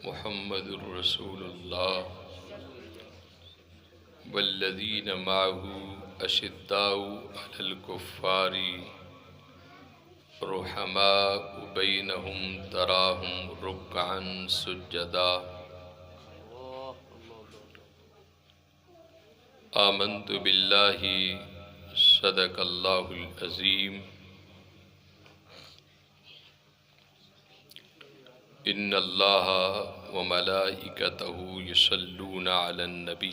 محمد رسول اللہ والذین معه اشداء علی الکفار رحماء بینہم تراہم رکعا سجدا آمنت باللہ صدق اللہ العظیم ان اللہ وملائکتہ یصلون علی النبی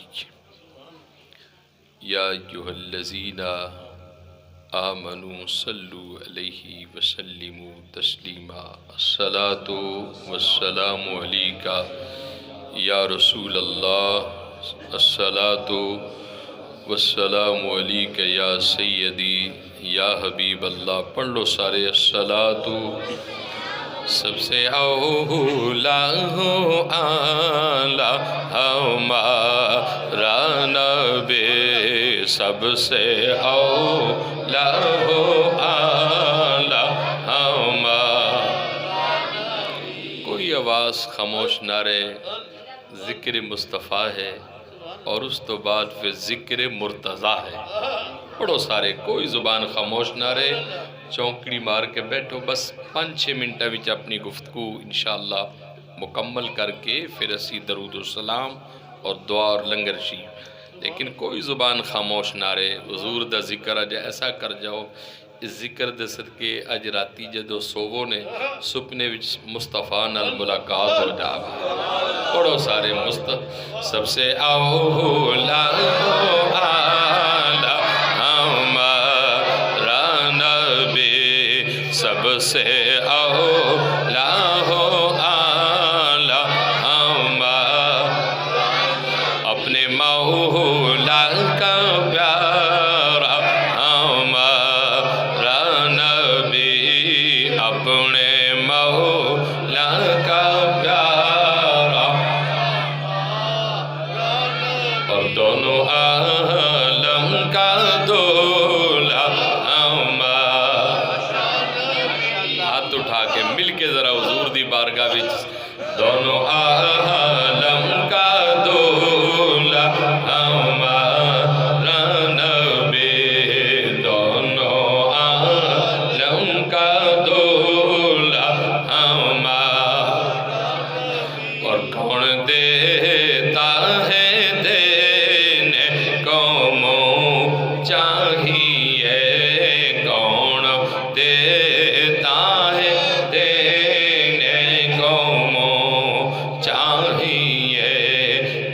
یا ایھا الذین آمنوا صلوا علیہ وسلموا تسلیما الصلاۃ والسلام علیک یا رسول اللہ الصلاۃ والسلام علیک یا سیدی یا حبیب اللہ۔ پڑھ لو سارے الصلاۃ سب سے اولا ہو اعلیٰ ہمارا نبی، سب سے اولا ہو اعلیٰ ہمارا۔ کوئی آواز خاموش نہ رہے، ذکر مصطفیٰ ہے اور اس تو بعد پھر ذکر مرتضیٰ ہے۔ پڑھو سارے، کوئی زبان خاموش نہ رہے، چونکڑی مار کے بیٹھو، بس 5-6 منٹہ وچ اپنی گفتگو انشاءاللہ مکمل کر کے پھر اسی درود و سلام اور دعا اور لنگر شریف۔ لیکن کوئی زبان خاموش نہ رہے، حضور دا ذکر اج ایسا کر جاؤ، اس ذکر دے صدقے اج راتی جدو سوو نے سپنے وچ مصطفیٰ نال ملاقات ہو جاوے۔ پڑھو سارے سب سے اولا اعلیٰ ہمارا نبی، سب سے اولا ہو اعلیٰ ہمارا، اپنے مولا کا پیارا ہمارا نبی، اپنے مولا کا پیارا، اور دونوں عالم کا دولا ہمارا۔ ہاتھ اٹھا کے مل کے ذرا حضور دی بارگاہ وچ، دونوں عالم کا دولا ہمارا نبی، دونوں عالم کا دولا ہمارا، اور کون دیتا ہے دینے کو منہ چاہیے، کون دیتا ہے دینے کو منہ چاہیے،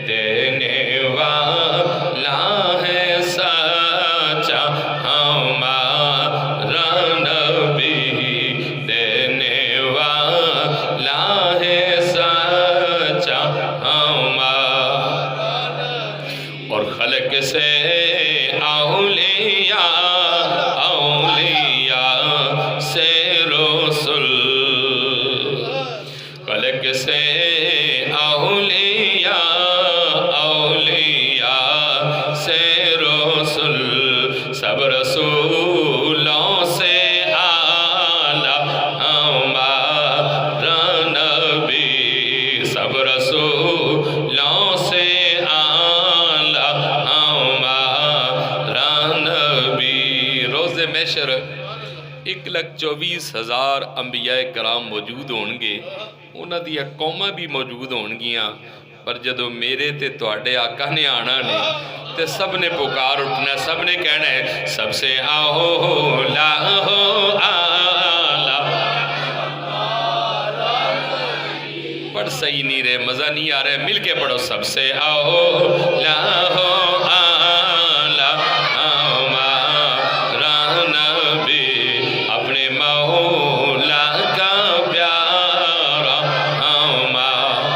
دینے والا ہے سچا ہمارا نبی، دینے والا ہے سچا ہمارا، اور خلق سے اولیاء، اولیاء سے رسول، خلق سے اولیاء، اولیاء سے رسول، سب رسولوں سے اعلیٰ ہمارا نبی، سب رسولوں سے اعلیٰ ہمارا نبی۔ روز محشر 1,24,000 انبیاء کرام موجود ہونگے، انہاں دیا قوماں بھی موجود ہونگیاں، پر جدو میرے تے تواڈے آقا نے آنا نے تے سب نے پکار اٹھنا، سب نے کہنا ہے سب سے اولا ہو اعلیٰ۔ پڑھ صحیح نہیں رہے، مزہ نہیں آ رہے، مل کے پڑھو، سب سے اولا ہو اعلیٰ ہمارا نبی، اپنے مولا کا پیارا ہمارا،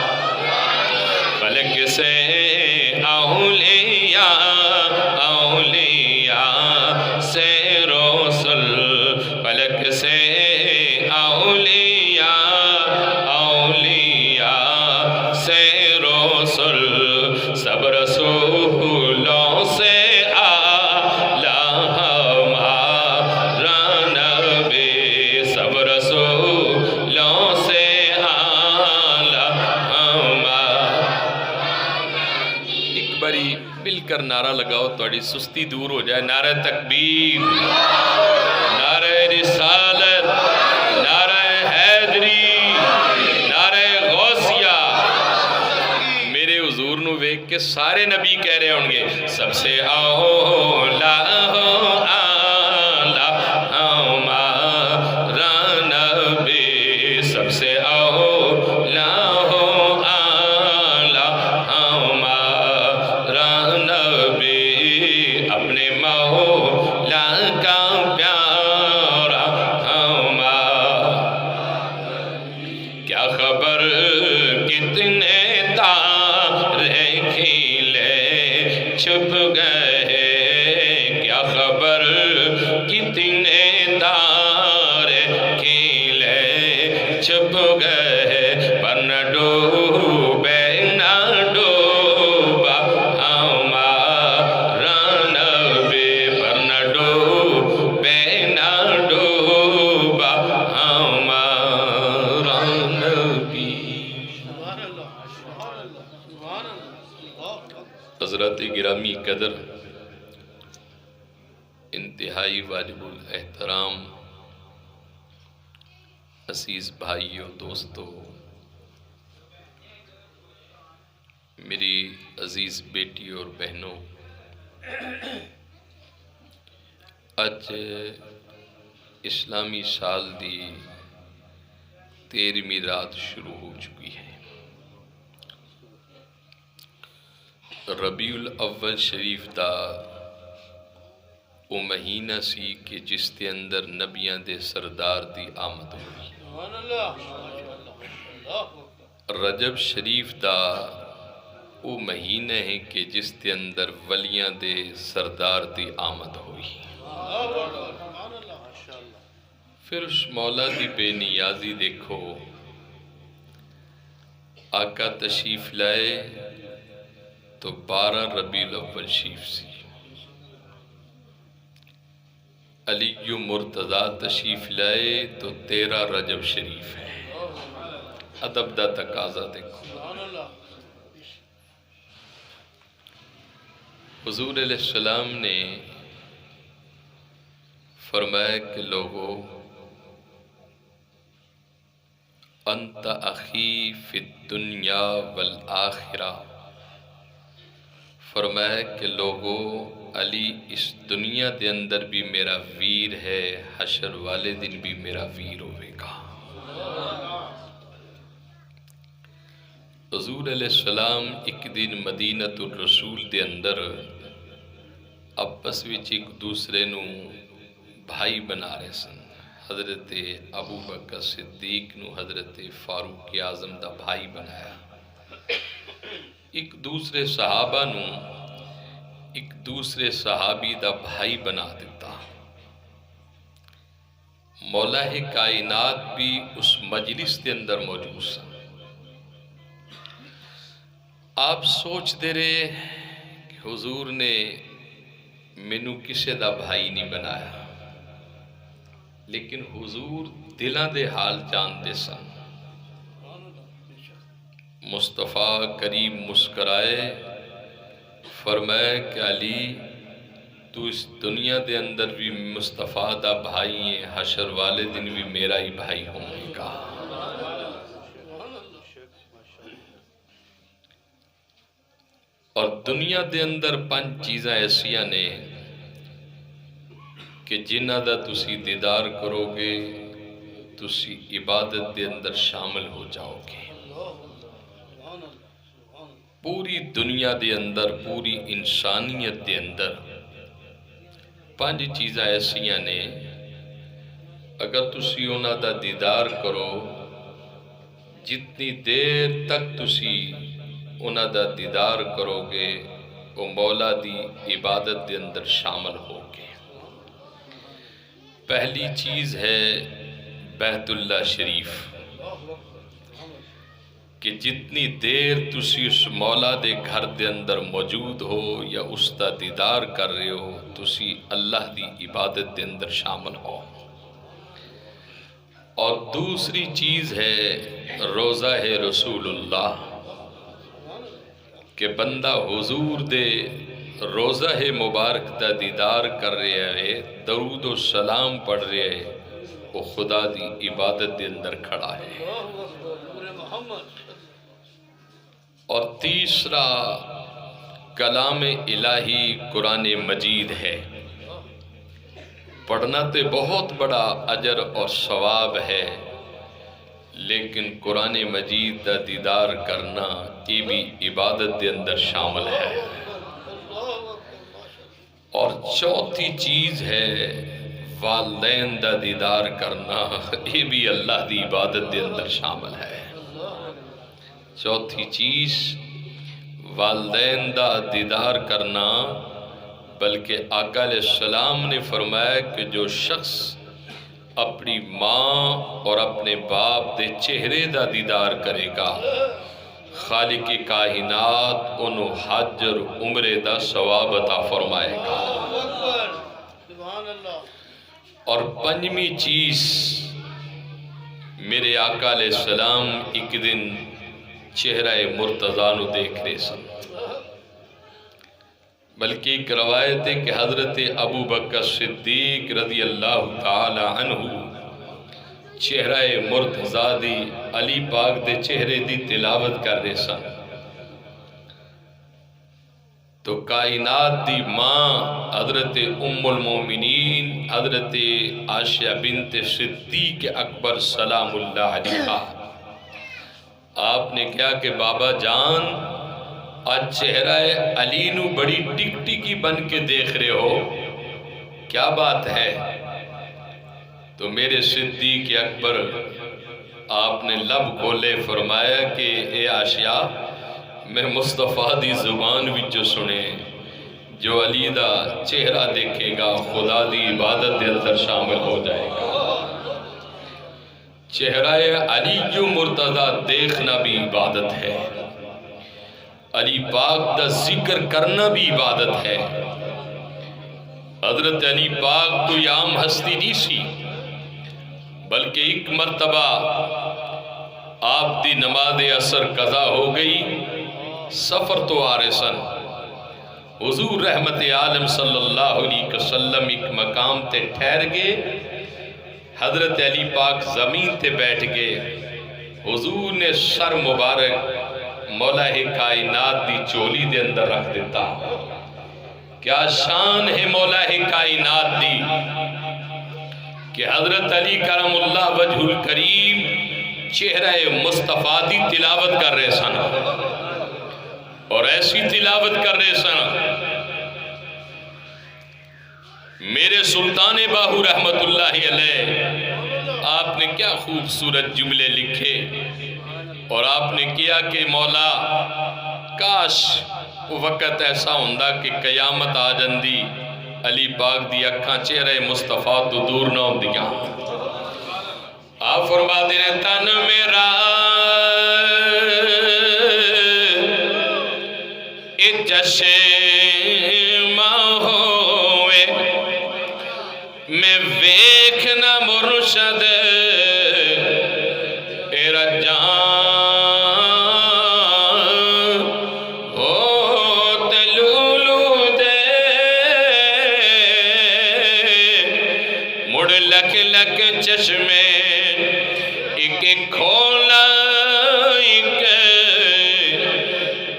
فلک سے اولیاء، اولیاء سے رسول، فلک سے اولیاء، اولیاء سے رسول، سب رسول کر نعرہ لگاؤ تھوڑی سستی دور ہو جائے. نعرہ تکبیر، نعرہ رسالت، نعرہ حیدری، نعرہ غوثیہ. میرے حضور نو ویکھ کے سارے نبی کہہ رہے ہوں گے سب سے اولا اعلیٰ ہمارا نبی، سب سے اولا اعلیٰ ہمارا نبی، اپنے مولا کا پیارا ہمارا. کیا خبر کتنے تارے کھلے چھپ گئے، کیا خبر کتنے تارے کھلے چھپ گئے، پر نہ ڈوبے نہ ڈوبا ہمارا نبی، پر نہ ڈوبے نہ ڈوبا ہمارا نبی. حضرات گرامی قدر، انتہائی واجب الاحترام عزیز بھائیوں، دوستوں، میری عزیز بیٹی اور بہنوں، اج اسلامی سال دی 13ویں رات شروع ہو چکی ہے. ربیع الاول شریف دا وہ مہینہ سی کہ جس دے اندر نبیاں دے سردار دی آمد ہوئی. رجب شریف دا وہ مہینہ ہے کہ جس دے اندر ولیاں دے سردار دی آمد ہوئی. پھر اس مولا دی بے نیازی دیکھو، آقا تشریف لائے تو 12 ربیع الاول شریف سی. علی مرتضیٰ تشریف لائے تو 13 رجب شریف ہے. ادب دا تقاضا دیکھو. حضور علیہ السلام نے فرمایا کہ لوگو، انت اخی فی الدنیا والآخرہ. فرمایا کہ لوگو، علی اس دنیا دے اندر بھی میرا ویر ہے، حشر والے دن بھی میرا ویر ہوئے گا. حضور علیہ السلام ایک دن مدینۃ الرسول دے اندر آپس وچ ایک دوسرے نو بھائی بنا رہے سن. حضرت ابو بکر صدیق نو حضرت فاروق اعظم دا بھائی بنایا. ایک دوسرے صحابہ نو ایک دوسرے صحابی دا بھائی بنا دیتا. مولا کائنات بھی اس مجلس دے اندر موجود سن. آپ سوچ دے رہے کہ حضور نے مینوں کسے دا بھائی نہیں بنایا، لیکن حضور دلاں دے حال جانتے سن. مصطفیٰ کریم مسکرائے، فرمایا کہ علی تو اس دنیا دے اندر بھی مصطفیٰ دا بھائی ہے، حشر والے دن بھی میرا ہی بھائی ہوں گا. اور دنیا دے اندر 5 چیزاں ایسیاں نے کہ جنہ دا تسی دیدار کرو گے تسی عبادت دے اندر شامل ہو جاؤ گے. پوری دنیا دے اندر، پوری انسانیت دے اندر 5 چیزاں ایسیاں نے اگر تسی انہاں دا دیدار کرو، جتنی دیر تک تسی انہاں دا دیدار کرو گے وہ مولا دی عبادت دے اندر شامل ہو گے. پہلی چیز ہے بیت اللہ شریف، کہ جتنی دیر تسی اس مولا دے گھر دے اندر موجود ہو یا اس دا دیدار کر رہے ہو، تسی اللہ دی عبادت دے اندر شامل ہو. اور دوسری چیز ہے روضہ رسول اللہ، کہ بندہ حضور دے روزہ مبارک دا دیدار کر رہے ہے، درود و سلام پڑھ رہے ہے، وہ خدا دی عبادت دے اندر کھڑا ہے۔ اور تیسرا کلام الہی قرآن مجید ہے، پڑھنا تے بہت بڑا اجر اور ثواب ہے، لیکن قرآن مجید دا دیدار کرنا یہ بھی عبادت دے اندر شامل ہے۔ اور چوتھی چیز ہے والدین دا دیدار کرنا، یہ بھی اللہ دی عبادت دے اندر شامل ہے۔ چوتھی چیز والدین دا دیدار کرنا، بلکہ آقا علیہ السلام نے فرمایا کہ جو شخص اپنی ماں اور اپنے باپ دے چہرے دا دیدار کرے گا، خالق کائنات انہوں حج اور عمرے دا ثواب عطا فرمائے گا۔ اور پنجمی چیز، میرے آقا علیہ السلام ایک دن چہرہ مرتضیٰ نو دیکھ رہے سن، بلکہ ایک روایت ہے کہ حضرت ابو بکر صدیق رضی اللہ تعالی عنہ چہرہ مرتضیٰ دی علی پاک دے چہرے دی تلاوت کر رہے سن، تو کائنات دی ماں حضرت ام المومنین حضرت عائشہ بنت صدیق اکبر سلام اللہ علیہا، آپ نے کہا کہ بابا جان آج چہرہ علی نو بڑی ٹک ٹکی بن کے دیکھ رہے ہو، کیا بات ہے؟ تو میرے صدیق اکبر آپ نے لب کھولے، فرمایا کہ اے عائشہ میں مصطفیٰ دی زبان وچوں سنے، جو علی دا چہرہ دیکھے گا خدا دی عبادت دے اندر شامل ہو جائے گا۔ چہرہ علی جو مرتضیٰ دیکھنا بھی عبادت ہے، علی پاک دا ذکر کرنا بھی عبادت ہے۔ حضرت علی پاک تو عام ہستی نہیں سی، بلکہ ایک مرتبہ آپ دی نماز عصر قضا ہو گئی، سفر تو آ رہے سن، حضور رحمت عالم صلی اللہ علیہ وسلم ایک مقام تے ٹھہر گئے، حضرت علی پاک زمین تے بیٹھ گئے، حضور نے سر مبارک مولا کائنات دی چولی دے اندر رکھ دیتا۔ کیا شان ہے مولا کائنات دی کہ حضرت علی کرم اللہ وجہ الکریم چہرہ مصطفیٰ دی تلاوت کر رہے سن، اور ایسی تلاوت کر رہے سن، میرے سلطان باہو رحمت اللہ علیہ آپ نے کیا خوبصورت جملے لکھے، اور آپ نے کیا کہ مولا کاش وقت ایسا ہوندہ کہ قیامت آ جندی، علی پاک دی اکھاں چہرہ مصطفیٰ تو دور نہ ہوندیاں۔ آپ فرما دینے تن میرا چشم ہوئے، میں ویکھنا مرشد ایرا جان ہو تلولو دے، مڑ لک لک چشمے ایک ایک کھولا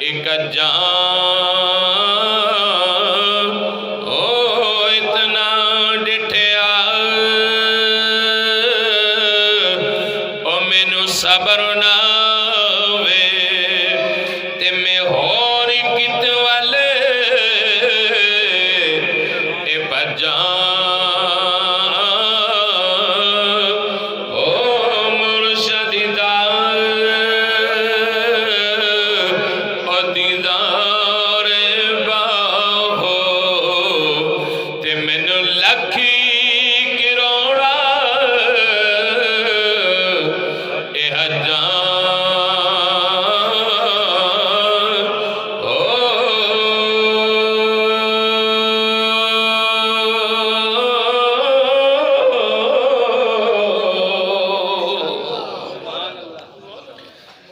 ایک جان صبر نہ وے تے میں ہور کت والے اے بجان او مرشد دا او دیدار باہو تے مینوں لکھی کروڑا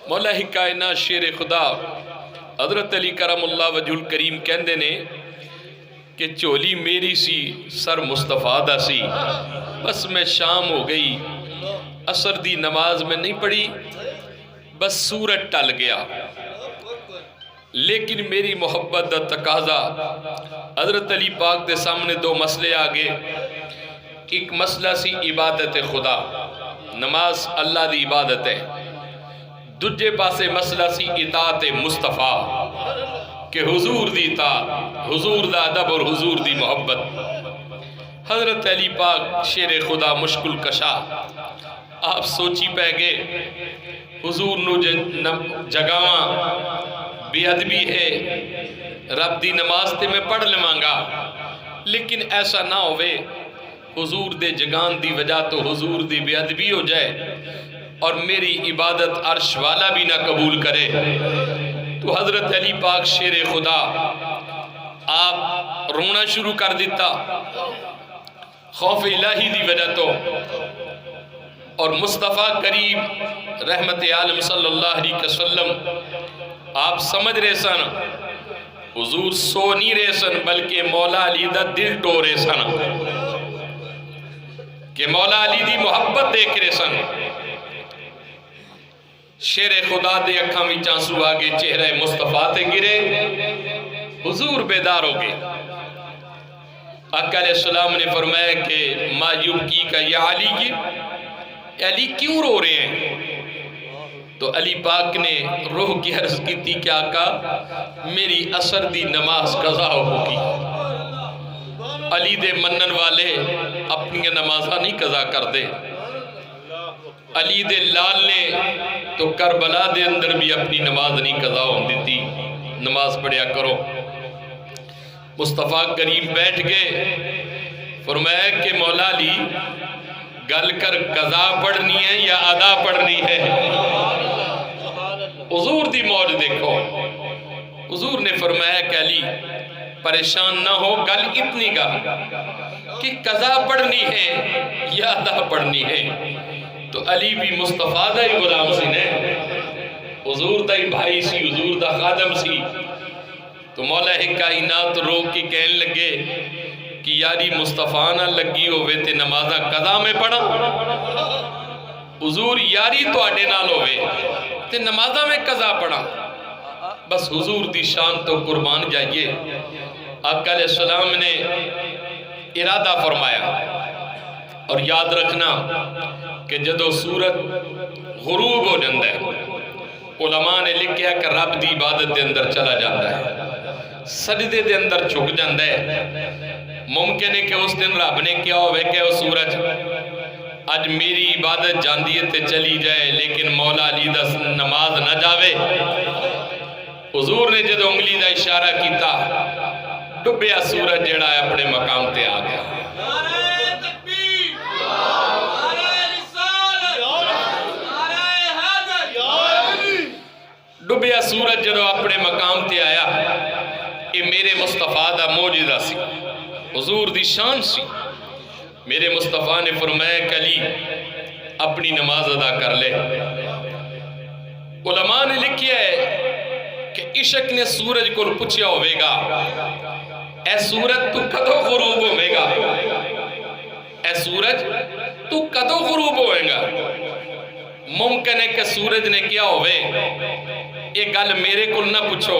مولا کائنات شیر خدا حضرت علی کرم اللہ وجہ الکریم کہندے نے کہ چولی میری سی سر مصطفیٰ دا سی، بس میں شام ہو گئی، عصر دی نماز میں نہیں پڑھی، بس سورج ٹل گیا، لیکن میری محبت دا تقاضا، حضرت علی پاک دے سامنے دو مسئلے آگے، ایک مسئلہ سی عبادت خدا، نماز اللہ دی عبادت ہے، دوجے پاسے مسئلہ سی اطاعت مصطفیٰ کہ حضور دی اطاعت، حضور دا ادب اور حضور دی محبت۔ حضرت علی پاک شیر خدا مشکل کشا، آپ سوچی پہ گئے حضور نو جگاواں بے ادبی ہے، رب دی نماز تے میں پڑھ لمانگا، لیکن ایسا نہ ہوئے حضور دے جگان دی وجہ تو حضور دی بے ادبی ہو جائے اور میری عبادت عرش والا بھی نہ قبول کرے۔ تو حضرت علی پاک شیر خدا آپ رونا شروع کر دیتا خوف الہی دی وجہ تو، اور مصطفیٰ کریم رحمت عالم صلی اللہ علیہ وسلم آپ سمجھ رہے سن حضور سو نہیں رہے سن، بلکہ مولا علی دا دل ٹو رہے سن، کہ مولا علی دی محبت دیکھ رہے سن۔ شیر خدا دے اکھاں وچ آنسو آگے چہرہ مصطفیٰ تے گرے، حضور بیدار ہو گئے۔ آقا علیہ السلام نے فرمایا کہ ما یبکی کا یا علی، علی کیوں رو رہے ہیں؟ تو علی پاک نے روح کی عرض کی تھی کہ آقا میری عصر دی نماز قضا ہوگی۔ علی دے منن والے اپنی نمازہ نہیں قضا کر دے، علی دے لال نے تو کربلا دے اندر بھی اپنی نماز نہیں قضا ہون دیتی، نماز پڑھیا کرو۔ مصطفیٰ کریم بیٹھ گئے، فرمایا کہ مولا علی گل کر قضا پڑھنی ہے یا ادا پڑھنی ہے؟ حضور دی موج دیکھو، حضور نے فرمایا کہ علی پریشان نہ ہو، گل اتنی گا کہ قضا پڑھنی ہے یا ادا پڑھنی ہے۔ تو علی بھی مصطفیٰ دا ہی غلام سی نے، حضور دا ہی بھائی سی، حضور دا خادم سی۔ تو مولا کائنات رو کے کہنے لگے کہ یاری مصطفیٰ نہ لگی ہوئے تے نمازہ قضا میں پڑھا، حضور یاری تو آڈے نال ہوئے تے نمازہ میں قضا پڑھا، بس حضور دی شان تو قربان جائیے۔ آقا علیہ السلام نے ارادہ فرمایا، اور یاد رکھنا کہ جدو سورج غروب ہو جاندہ ہے، علماء نے لکھیا کہ رب دی عبادت دے اندر چلا جاتا ہے، سجدے دے اندر چھک جاندہ ہے۔ ممکن ہے کہ اس دن رب نے کیا ہوئے کہ وہ سورج آج میری عبادت جاندیت چلی جائے لیکن مولا علی دا نماز نہ جاوے۔ حضور نے جدو انگلی دا اشارہ کیتا، ڈبیا سورج جڑا ہے اپنے مقام تے آ گیا۔ ڈبیا سورج جدو اپنے مقام تے آیا، یہ میرے مصطفیٰ دا موجزہ سی، حضور دی شان سی۔ میرے مصطفیٰ نے فرمایا کہ علی اپنی نماز ادا کر لے۔ علماء نے لکھیا ہے کہ عشق نے سورج کو پوچھیا ہوئے گا، اے سورج تو کدو غروب ہوئے گا؟ اے سورج تو کدو غروب ہوئے گا؟ ممکن ہے کہ سورج نے کیا ہوئے یہ گل میرے کو نہ پوچھو،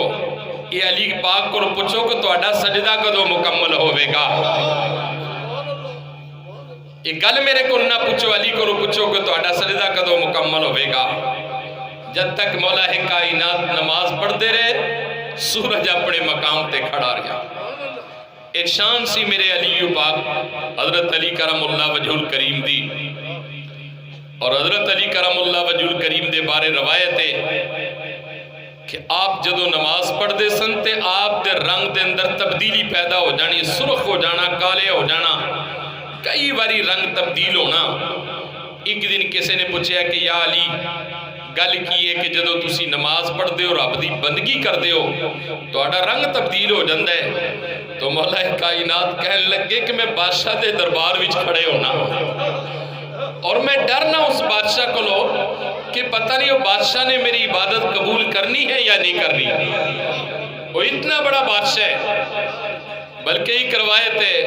یہ علی پاک کو پوچھو کہ تہاڈا سجدہ کدو مکمل ہوئے گا۔ یہ گل میرے کو نہ پوچھو، علی کو پوچھو کہ تہاڈا سجدہ کدو مکمل ہوئے گا۔ جب تک مولا کائنات نماز پڑھتے رہے، سورج اپنے مقام تے کھڑا رہا۔ ایک شان سی میرے علی پاک حضرت علی کرم اللہ وجہ الکریم دی، اور حضرت علی کرم اللہ وجہ الکریم دے بارے روایت ہے کہ آپ جدو نماز پڑھ دے سن تے آپ دے رنگ دے اندر تبدیلی پیدا ہو جانی، سرخ ہو جانا، کالے ہو جانا، کئی باری رنگ تبدیل ہونا۔ ایک دن کسی نے پوچھا کہ یا علی گل کی ہے کہ جدو تسی نماز پڑھ دے ہو رب دی بندگی کر دے ہو تو آڑا رنگ تبدیل ہو جاندہ ہے۔ تو مولا کائنات کہنے لگے کہ میں بادشاہ دے دربار وچ کھڑے ہونا، اور میں ڈرنا اس بادشاہ کو لو کہ پتہ نہیں وہ بادشاہ نے میری عبادت قبول کرنی ہے یا نہیں کرنی۔ وہ اتنا بڑا بادشاہ ہے، بلکہ ایک روایت ہے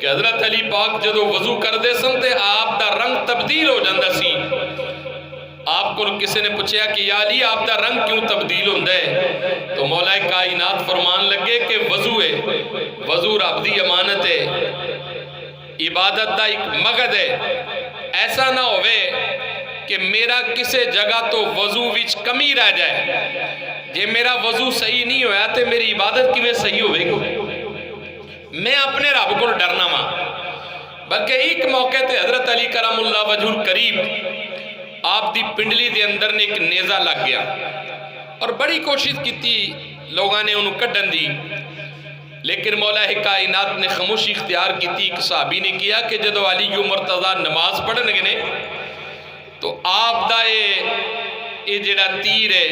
کہ حضرت علی پاک جدو وضو کر دے سن تے آپ دا رنگ تبدیل ہو جاندہ سی. آپ کو کسی نے پوچھا کہ یا علی آپ دا رنگ کیوں تبدیل ہوندہ ہے؟ تو مولا کائنات فرمان لگے کہ وضو ہے، وضو رب دی امانت ہے، عبادت دا ایک مقصد ہے. ایسا نہ ہوئے کہ میرا کسی جگہ تو وضو وچ کمی رہ جائے. جے میرا وضو صحیح نہیں ہویا تے میری عبادت کی میں صحیح ہوئے گی. میں اپنے رب کو ڈرنا ماں. بلکہ ایک موقع تے حضرت علی کرم اللہ وجہ القریب آپ دی پنڈلی دے اندر نے ایک نیزہ لگ گیا اور بڑی کوشش کی تھی لوگاں نے انہوں کڈن دی، لیکن مولا کائنات نے خاموشی اختیار کی تھی. ایک صحابی نے کیا کہ جدو علی مرتضیٰ نماز پڑھن گے تو آپ دا یہ جڑا تیر ہے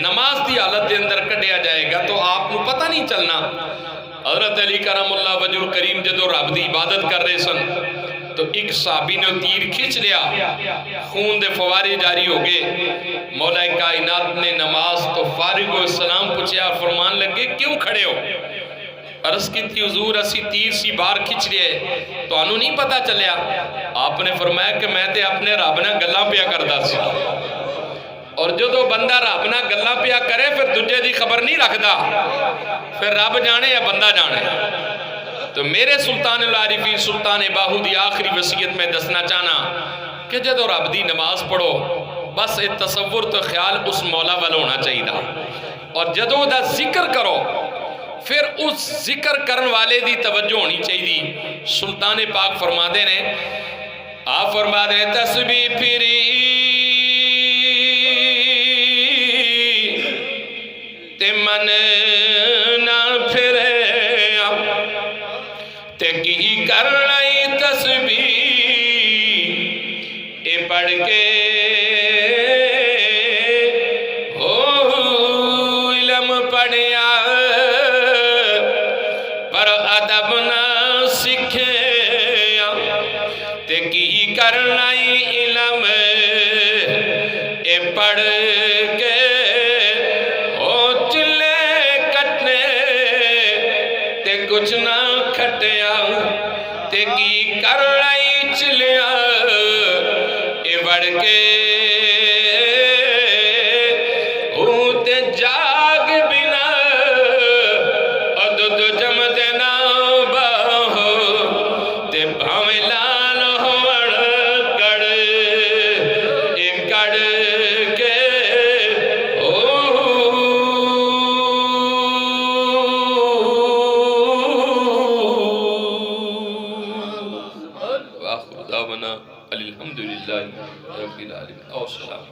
نماز دی حالت دے اندر کڈیا جائے گا تو آپ کو پتہ نہیں چلنا. حضرت علی کرم اللہ وجہ الکریم جدو رب دی عبادت کر رہے سن تو ایک صحابی نے تیر کھچ لیا، خون دے فوارے جاری ہو گئے. مولا کائنات نے نماز تو فارغ و سلام پوچھیا، فرمان لگے کیوں کھڑے ہو؟ عرض کی تھی حضور اسی تیر سی بار کھچ لیے تو انہوں نہیں پتا چلیا. آپ نے فرمایا کہ میں تے اپنے رب نہ گلاں پیا کردہ سی، اور جدو بندہ رب نہ گلاں پیا کرے پھر دجے دی خبر نہیں رکھدا، پھر رب جانے یا بندہ جانے. تو میرے سلطان العارفین سلطان باہو دی آخری وصیت میں دسنا چاہنا کہ جدو رب دی نماز پڑھو بس تصور تو خیال اس مولا والا ہونا چاہیے دا، اور جدو دا ذکر کرو پھر اس ذکر کرن والے دی توجہ ہونی چاہیے. سلطان پاک فرما دے نے، آپ فرما دے تسبیح پھری تے من نہ پھرے تے کی کرنائی تسبیح اے پڑھ کے علم پڑھیا پر ادب نہ سکھے تے کی کرنائی علم اے پڑھ کے کچھ نہ کھٹیا تے کی کرنائی چلیا اے بڑھ کے تے جاگ بنا ادد جم دینا باہو تے بھاویں لال ہوڑ کڑ اے کڑ کے الحمدللہ رب العالمین. اور سلام.